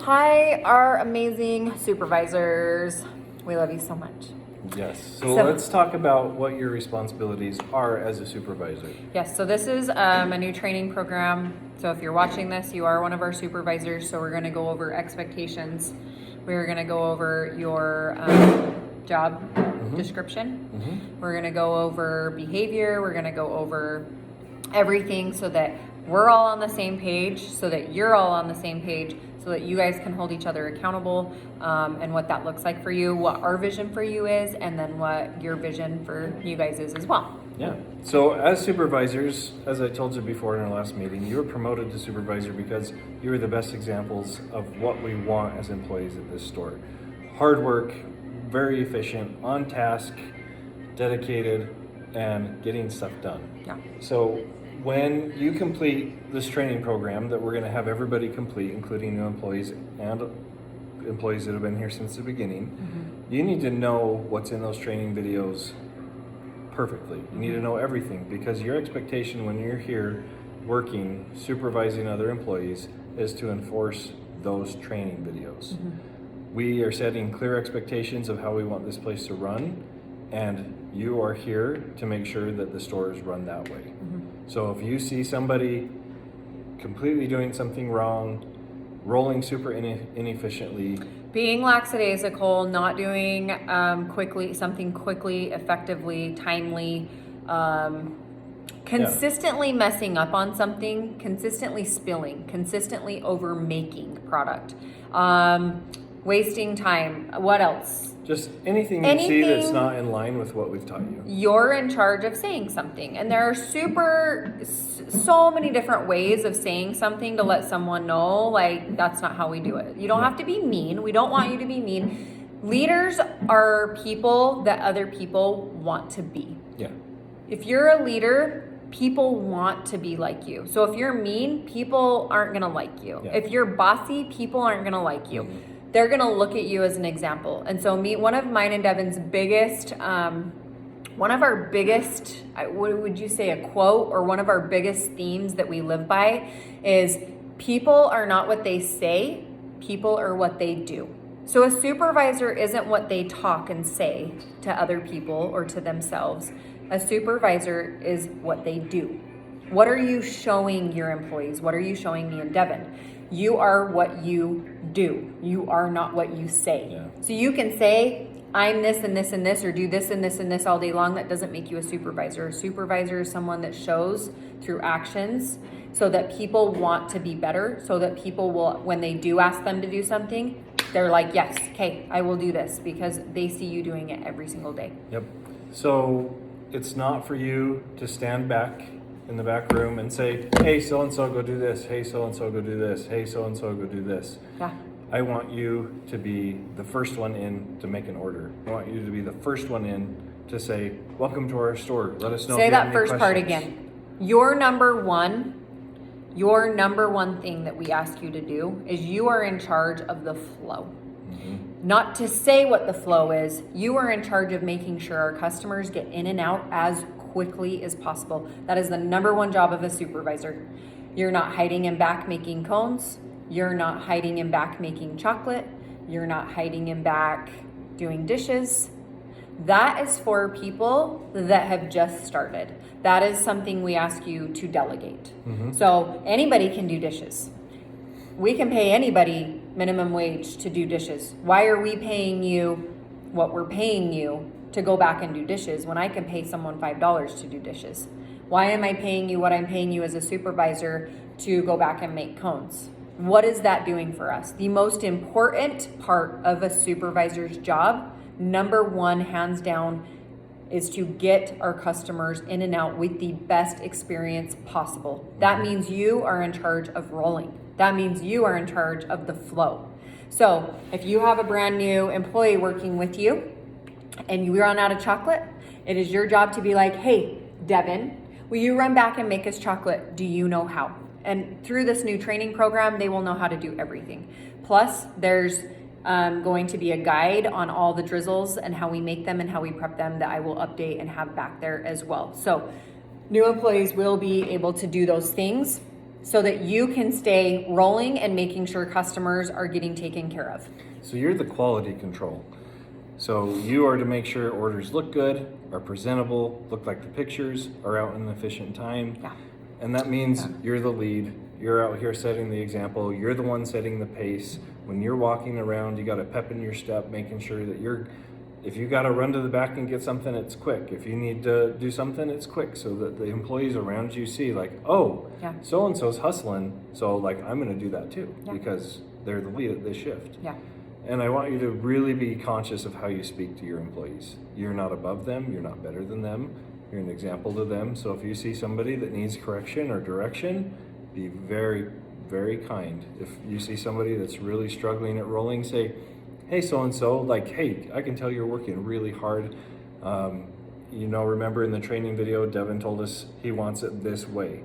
Hi, our amazing supervisors. We love you so much. Yes. So let's talk about what your responsibilities are as a supervisor. Yes, so this is a new training program. So if you're watching this, you are one of our supervisors. So we're going to go over expectations. We're going to go over your job description. We're going to go over behavior. We're going to go over everything so that we're all on the same page, so that you're all on the same page, so that you guys can hold each other accountable, and what that looks like for you, what our vision for you is, and then what your vision for you guys is as well. Yeah. So as supervisors, as I told you before in our last meeting, you were promoted to supervisor because you were the best examples of what we want as employees at this store. Hard work, very efficient, on task, dedicated, and getting stuff done. Yeah. So when you complete this training program that we're going to have everybody complete, including new employees and employees that have been here since the beginning, you need to know what's in those training videos perfectly. You need to know everything, because your expectation when you're here working, supervising other employees, is to enforce those training videos. We are setting clear expectations of how we want this place to run, and you are here to make sure that the store is run that way. So if you see somebody completely doing something wrong, rolling super inefficiently, being lackadaisical, not doing something quickly, effectively, timely, consistently messing up on something, consistently spilling, consistently over making product, wasting time. What else? just anything you see that's not in line with what we've taught you. You're in charge of saying something, and there are so many different ways of saying something to let someone know, like, that's not how we do it. You don't have to be mean. We don't want you to be mean. Leaders are people that other people want to be. Yeah. If you're a leader, people want to be like you. So if you're mean, people aren't going to like you. Yeah. If you're bossy, people aren't going to like you. They're going to look at you as an example. And so one of mine and Devin's biggest, one of our biggest, what would you say, a quote, or one of our biggest themes that we live by is, people are not what they say, people are what they do. So a supervisor isn't what they talk and say to other people or to themselves. A supervisor is what they do. What are you showing your employees? What are you showing me and Devin? You are what you do. You are not what you say. Yeah. So you can say, I'm this and this and this, or do this and this and this all day long. That doesn't make you a supervisor. A supervisor is someone that shows through actions so that people want to be better, so that people will, when they do ask them to do something, they're like, yes, okay, I will do this, because they see you doing it every single day. Yep. So it's not for you to stand back in the back room and say, hey, so-and-so, go do this. Hey, so-and-so, go do this. Hey, so-and-so, go do this. Yeah. I want you to be the first one in to make an order. I want you to be the first one in to say, welcome to our store. Let us know. Say if you have that any first part questions. again. Your number one thing that we ask you to do is, you are in charge of the flow. Not to say what the flow is. You are in charge of making sure our customers get in and out as quickly as possible. That is the number one job of a supervisor. You're not hiding in back making cones. You're not hiding in back making chocolate. You're not hiding in back doing dishes. That is for people that have just started. That is something we ask you to delegate. So anybody can do dishes. We can pay anybody minimum wage to do dishes. Why are we paying you what we're paying you to go back and do dishes when I can pay someone $5 to do dishes? Why am I paying you what I'm paying you as a supervisor to go back and make cones? What is that doing for us? The most important part of a supervisor's job, number one, hands down, is to get our customers in and out with the best experience possible. That means you are in charge of rolling. That means you are in charge of the flow. So if you have a brand new employee working with you and you run out of chocolate, it is your job to be like, hey, Devin, will you run back and make us chocolate? Do you know how? And through this new training program, they will know how to do everything. Plus, there's going to be a guide on all the drizzles and how we make them and how we prep them that I will update and have back there as well. So new employees will be able to do those things so that you can stay rolling and making sure customers are getting taken care of. So you're the quality control. So you are to make sure orders look good, are presentable, look like the pictures, are out in an efficient time. Yeah. And that means you're the lead. You're out here setting the example. You're the one setting the pace. When you're walking around, you got a pep in your step, making sure that if you got to run to the back and get something, it's quick. If you need to do something, it's quick, so that the employees around you see like, oh, so-and-so's hustling. So like, I'm going to do that too, because they're the lead at this shift. Yeah. And I want you to really be conscious of how you speak to your employees. You're not above them. You're not better than them. You're an example to them. So if you see somebody that needs correction or direction, be very, very kind. If you see somebody that's really struggling at rolling, say, hey, so-and-so, like, hey, I can tell you're working really hard. Remember in the training video, Devin told us he wants it this way.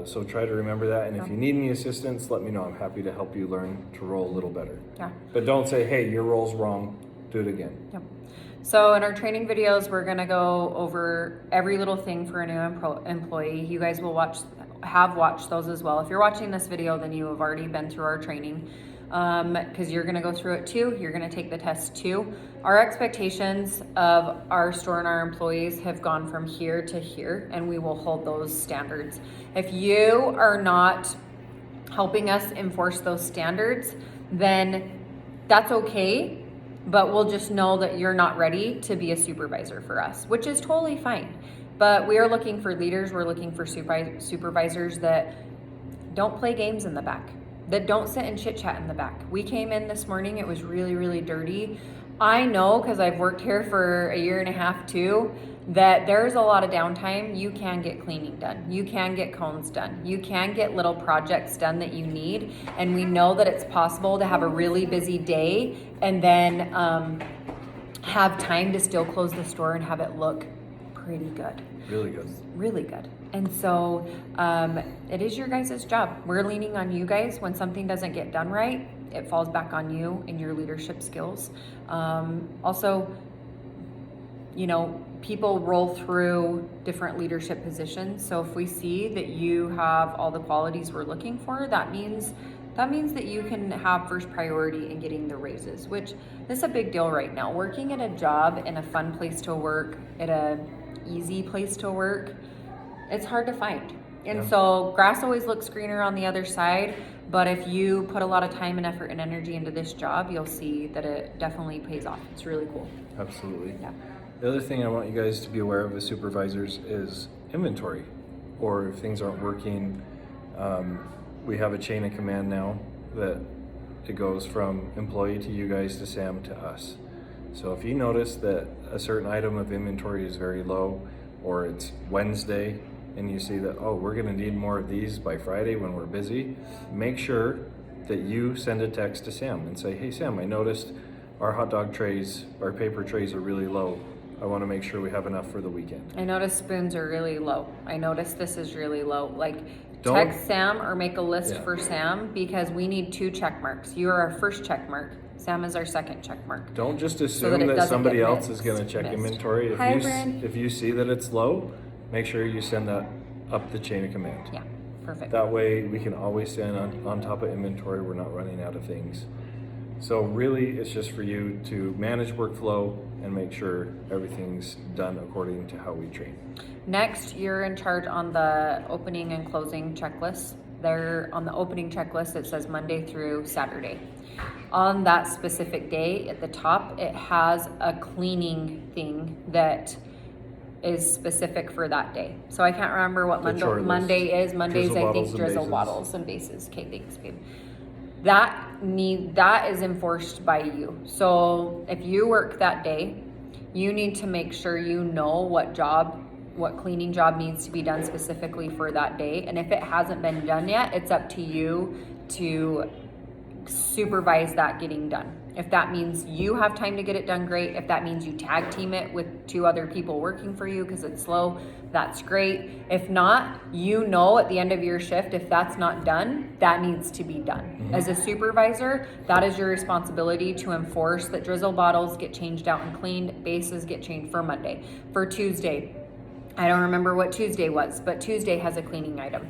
So try to remember that. And if you need any assistance, let me know. I'm happy to help you learn to roll a little better. Yeah. But don't say, hey, your roll's wrong. Do it again. Yep. So in our training videos, we're going to go over every little thing for a new employee. You guys will have watched those as well. If you're watching this video, then you have already been through our training, because you're going to go through it too. You're going to take the test too. Our expectations of our store and our employees have gone from here to here, and we will hold those standards. If you are not helping us enforce those standards, then that's okay, but we'll just know that you're not ready to be a supervisor for us, which is totally fine. But we are looking for leaders. We're looking for supervisors that don't play games in the back, that don't sit and chit chat in the back. We came in this morning, it was really, really dirty. I know, because I've worked here for a year and a half too, that there's a lot of downtime. You can get cleaning done. You can get cones done. You can get little projects done that you need. And we know that it's possible to have a really busy day and then have time to still close the store and have it look pretty good. Really good. Really good. And so it is your guys' job. We're leaning on you guys. When something doesn't get done right, it falls back on you and your leadership skills. Also, people roll through different leadership positions. So if we see that you have all the qualities we're looking for, that means that you can have first priority in getting the raises, which is a big deal right now. Working at a job in a fun place to work, at a easy place to work, it's hard to find. And so grass always looks greener on the other side, but if you put a lot of time and effort and energy into this job, you'll see that it definitely pays off. It's really cool. Absolutely. Yeah. The other thing I want you guys to be aware of as supervisors is inventory, or if things aren't working. We have a chain of command now that it goes from employee to you guys to Sam to us. So if you notice that a certain item of inventory is very low, or it's Wednesday and you see that, oh, we're gonna need more of these by Friday when we're busy, make sure that you send a text to Sam and say, hey Sam, I noticed our hot dog trays, our paper trays are really low. I wanna make sure we have enough for the weekend. I noticed spoons are really low. I noticed this is really low. Don't- Text Sam or make a list for Sam, because we need 2 check marks. You are our first check mark. Sam is our second check mark. Don't just that assume it that doesn't somebody get else is gonna check missed. inventory. Hi, Bryn. If you see that it's low, make sure you send that up the chain of command. Yeah, perfect. That way we can always stand on top of inventory. We're not running out of things. So really, it's just for you to manage workflow and make sure everything's done according to how we train. Next, you're in charge on the opening and closing checklist. There on the opening checklist, it says Monday through Saturday. On that specific day at the top, it has a cleaning thing that is specific for that day. So I can't remember what Monday is. Monday's, I think, drizzle bottles and bases. Okay, thanks, babe. That is enforced by you. So if you work that day, you need to make sure you know what cleaning job needs to be done specifically for that day. And if it hasn't been done yet, it's up to you to supervise that getting done. If that means you have time to get it done, great. If that means you tag team it with 2 other people working for you because it's slow, that's great. If not, at the end of your shift, if that's not done, that needs to be done. Mm-hmm. As a supervisor, that is your responsibility to enforce that drizzle bottles get changed out and cleaned, bases get changed for Monday. For Tuesday, I don't remember what Tuesday was, but Tuesday has a cleaning item.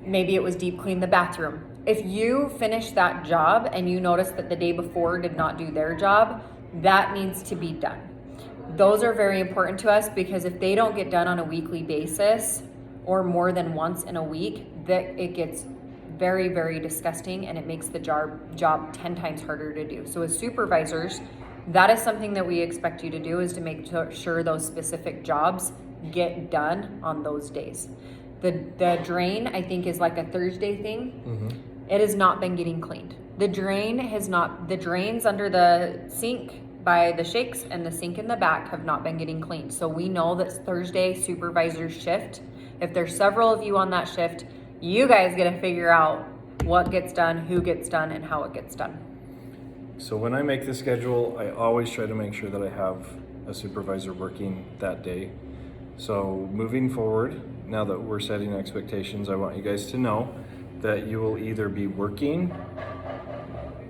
maybe it was deep clean the bathroom. If you finish that job and you notice that the day before did not do their job, that needs to be done. Those are very important to us because if they don't get done on a weekly basis or more than once in a week, that it gets very, very disgusting and it makes the job 10 times harder to do. So as supervisors, that is something that we expect you to do, is to make sure those specific jobs get done on those days. The drain, I think, is like a Thursday thing. Mm-hmm. It has not been getting cleaned. The drains under the sink by the shakes and the sink in the back have not been getting cleaned. So we know that Thursday supervisor's shift, if there's several of you on that shift, you guys get to figure out what gets done, who gets done, and how it gets done. So when I make the schedule, I always try to make sure that I have a supervisor working that day. So moving forward, now that we're setting expectations, I want you guys to know that you will either be working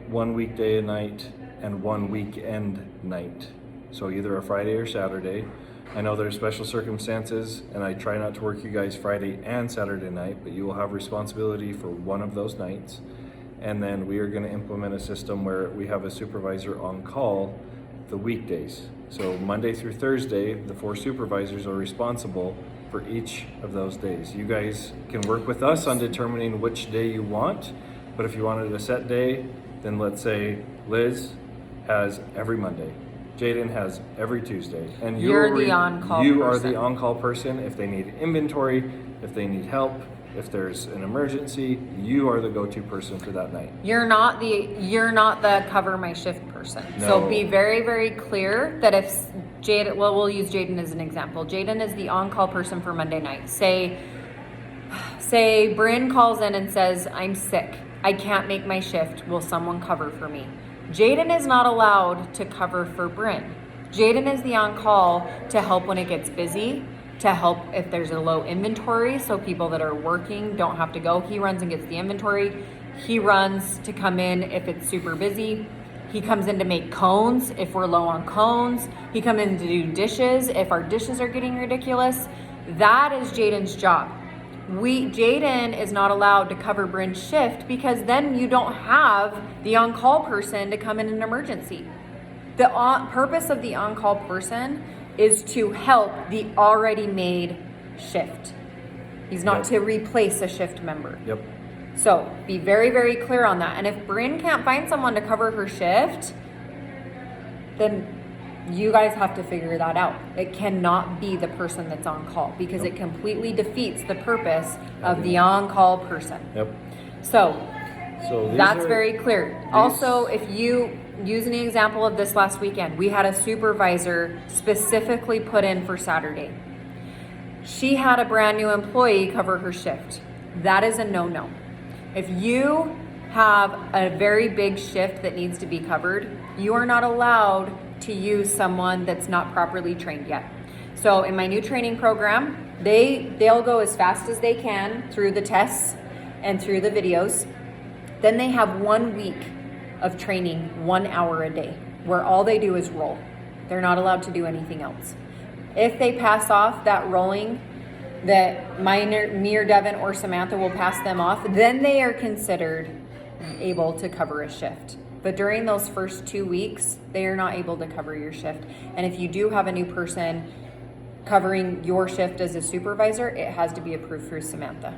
one weekday a night and one weekend night. So either a Friday or Saturday. I know there's special circumstances and I try not to work you guys Friday and Saturday night, but you will have responsibility for one of those nights. And then we are going to implement a system where we have a supervisor on call the weekdays. So Monday through Thursday, the 4 supervisors are responsible for each of those days. You guys can work with us on determining which day you want, but if you wanted a set day, then let's say Liz has every Monday, Jaden has every Tuesday, and you're the on-call You person. are the on-call person. If they need inventory, if they need help, if there's an emergency, you are the go-to person for that night. You're not the cover my shift person. No. So be very, very clear that if Jaden, well, we'll use Jaden as an example. Jaden is the on-call person for Monday night. Say Bryn calls in and says, I'm sick. I can't make my shift. Will someone cover for me? Jaden is not allowed to cover for Bryn. Jaden is the on-call to help when it gets busy, to help if there's a low inventory, so people that are working don't have to go. He runs and gets the inventory. He runs to come in if it's super busy. He comes in to make cones if we're low on cones. He comes in to do dishes if our dishes are getting ridiculous. That is Jaden's job. Jaden is not allowed to cover Bryn's shift because then you don't have the on-call person to come in an emergency. The purpose of the on-call person is to help the already made shift. He's not to replace a shift member. Yep. So be very, very clear on that. And if Bryn can't find someone to cover her shift, then you guys have to figure that out. It cannot be the person that's on call because it completely defeats the purpose of the on-call person. Yep. So that's very clear. These... Also, if you use an example of this last weekend, we had a supervisor specifically put in for Saturday. She had a brand new employee cover her shift. That is a no-no. If you have a very big shift that needs to be covered, you are not allowed to use someone that's not properly trained yet. So in my new training program, they'll go as fast as they can through the tests and through the videos. Then they have 1 week of training, 1 hour a day, where all they do is roll. They're not allowed to do anything else. If they pass off that rolling, that me or Devin or Samantha will pass them off, then they are considered able to cover a shift. But during those first 2 weeks, they are not able to cover your shift. And if you do have a new person covering your shift as a supervisor, it has to be approved through Samantha.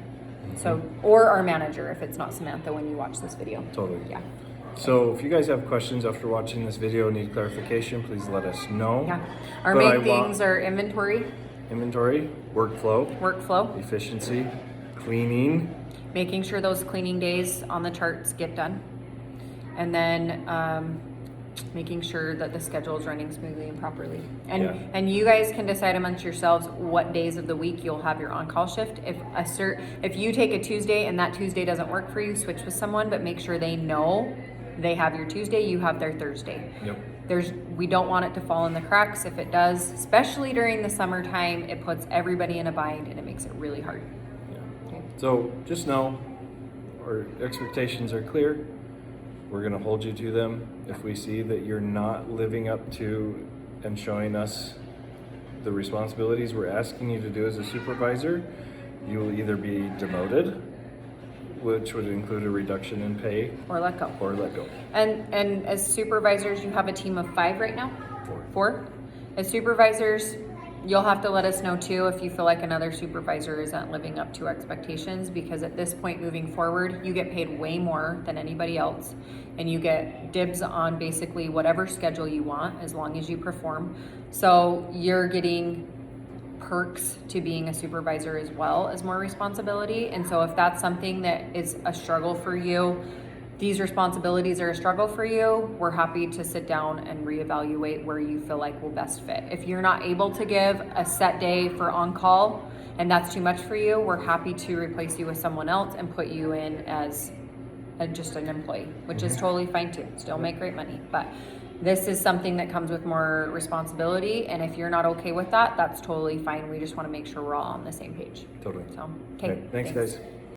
So, or our manager if it's not Samantha when you watch this video. Totally. Yeah. So if you guys have questions after watching this video, need clarification, please let us know. Yeah. Our main things are inventory, workflow, efficiency, cleaning, making sure those cleaning days on the charts get done, and then making sure that the schedule is running smoothly and properly. And you guys can decide amongst yourselves what days of the week you'll have your on-call shift. If you take a Tuesday and that Tuesday doesn't work for you, switch with someone, but make sure they know they have your Tuesday, you have their Thursday. Yep. We don't want it to fall in the cracks. If it does, especially during the summertime, it puts everybody in a bind and it makes it really hard. Yeah. Okay. So just know our expectations are clear. We're going to hold you to them. If we see that you're not living up to and showing us the responsibilities we're asking you to do as a supervisor, you will either be demoted which would include a reduction in pay Or let go. or let go. And as supervisors, you have a team of 5 right now? 4. 4? As supervisors, you'll have to let us know too if you feel like another supervisor isn't living up to expectations, because at this point moving forward, you get paid way more than anybody else, and you get dibs on basically whatever schedule you want as long as you perform. So you're getting perks to being a supervisor as well as more responsibility. And so if that's something that is a struggle for you, these responsibilities are a struggle for you, we're happy to sit down and reevaluate where you feel like will best fit. If you're not able to give a set day for on-call and that's too much for you, we're happy to replace you with someone else and put you in as just an employee, which is totally fine too. Still make great money. But this is something that comes with more responsibility, and if you're not okay with that, that's totally fine. We just want to make sure we're all on the same page. Totally. So, Okay, thanks guys.